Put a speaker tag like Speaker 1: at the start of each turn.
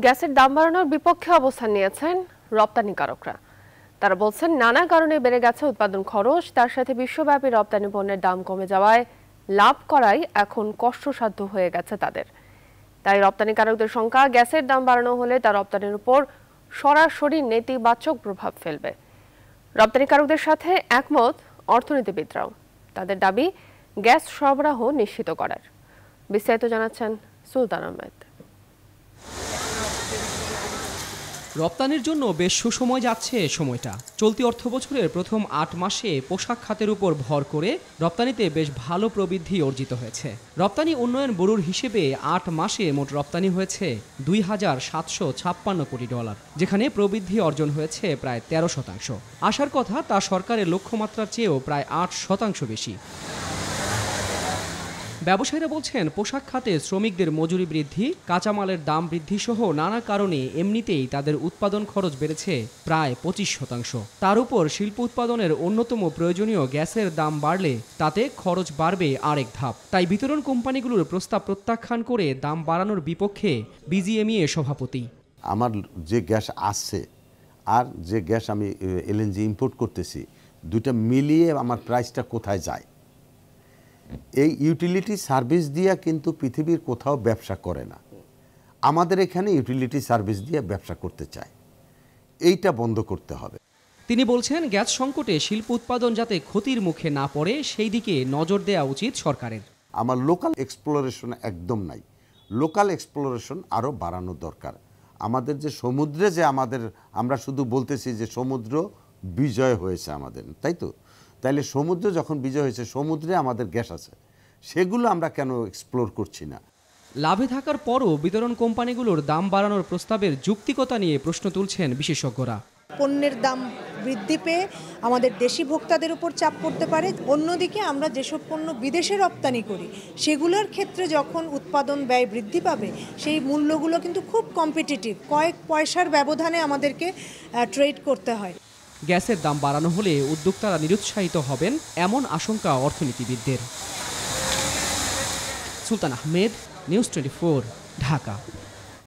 Speaker 1: গ্যাসের দাম বাড়ানোর বিপক্ষে অবস্থান নিয়েছেন রপ্তানিকারকরা। তারা বলছেন নানা কারণে বেড়ে গেছে উৎপাদন খরচ, তার সাথে বিশ্বব্যাপী রপ্তানি পণ্যের দাম কমে যাওয়ায় লাভ করাই এখন কষ্টসাধ্য হয়ে গেছে তাদের। তাই রপ্তানিকারকদের শঙ্কা, গ্যাসের দাম বাড়ানো হলে তা রপ্তানির উপর সরাসরি নেতিবাচক প্রভাব ফেলবে। রপ্তানিকারকদের সাথে একমত অর্থনীতিবিদরাও। তাদের দাবি গ্যাস সরবরাহ নিশ্চিত করার। বিস্তারিত জানাচ্ছেন সুলতান আহমেদ।
Speaker 2: রপ্তানির জন্য বেশ সুসময় যাচ্ছে সময়টা। চলতি অর্থবছরের প্রথম ৮ মাসে পোশাক খাতের উপর ভর করে রপ্তানিতে বেশ ভালো প্রবৃদ্ধি অর্জিত হয়েছে। রপ্তানি উন্নয়ন ব্যুরোর হিসেবে ৮ মাসে মোট রপ্তানি হয়েছে $২,৭৫৬ কোটি, যেখানে প্রবৃদ্ধি অর্জন হয়েছে প্রায় ১৩%। আসার কথা তা সরকারের লক্ষ্যমাত্রার চেয়েও প্রায় ৮% বেশি। ব্যবসায়ীরা বলছেন, পোশাক খাতে শ্রমিকদের মজুরি বৃদ্ধি, কাঁচামালের দাম বৃদ্ধি সহ নানা কারণে এমনিতেই তাদের উৎপাদন খরচ বেড়েছে প্রায় ২৫%। তার উপর শিল্প উৎপাদনের অন্যতম প্রয়োজনীয় গ্যাসের দাম বাড়লে তাতে খরচ বাড়বে আরেক ধাপ। তাই বিতরণ কোম্পানিগুলোর প্রস্তাব প্রত্যাখ্যান করে দাম বাড়ানোর বিপক্ষে বিজিএমইএ সভাপতি।
Speaker 3: আমার যে গ্যাস আসছে আর যে গ্যাস আমি এলএনজি ইম্পোর্ট করতেছি, দুইটা মিলিয়ে আমার প্রাইসটা কোথায় যায়? এই ইউটিলিটি সার্ভিস দিয়ে কিন্তু পৃথিবীর কোথাও ব্যবসা করে না। আমাদের এখানে ইউটিলিটি সার্ভিস দিয়ে ব্যবসা করতে চায়, এইটা বন্ধ করতে হবে।
Speaker 2: তিনি বলছেন, গ্যাস সংকটে শিল্প উৎপাদন যাতে ক্ষতির মুখে না পড়ে সেই দিকে নজর দেওয়া উচিত সরকারের।
Speaker 3: আমার লোকাল এক্সপ্লোরেশন একদম নাই, লোকাল এক্সপ্লোরেশন আরও বাড়ানো দরকার। আমাদের যে সমুদ্রে যে আমরা শুধু বলতেছি যে সমুদ্র বিজয় হয়েছে আমাদের, তাই তো? তাইলে সমুদ্র যখন বিজয় হয়েছে, সমুদ্রে আমাদের গ্যাস আছে, সেগুলো আমরা কেন এক্সপ্লোর করছি না?
Speaker 2: লাভে থাকার পরও বিতরণ কোম্পানিগুলোর দাম বাড়ানোর প্রস্তাবের যৌক্তিকতা নিয়ে প্রশ্ন তুলছেন বিশেষজ্ঞরা।
Speaker 4: পণ্যের দাম বৃদ্ধি পেয়ে আমাদের দেশি ভোক্তাদের উপর চাপ পড়তে পারে। অন্যদিকে আমরা যেসব পণ্য বিদেশে রপ্তানি করি, সেগুলোর ক্ষেত্রে যখন উৎপাদন ব্যয় বৃদ্ধি পাবে, সেই মূল্যগুলো কিন্তু খুব কম্পিটিটিভ, কয়েক পয়সার ব্যবধানে আমাদেরকে ট্রেড করতে হয়।
Speaker 2: গ্যাসের দাম বাড়ানো হলে উদ্যোক্তারা নিরুৎসাহিত হবেন, এমন আশঙ্কা অর্থনীতিবিদদের। সুলতান আহমেদ, নিউজ 24, ঢাকা।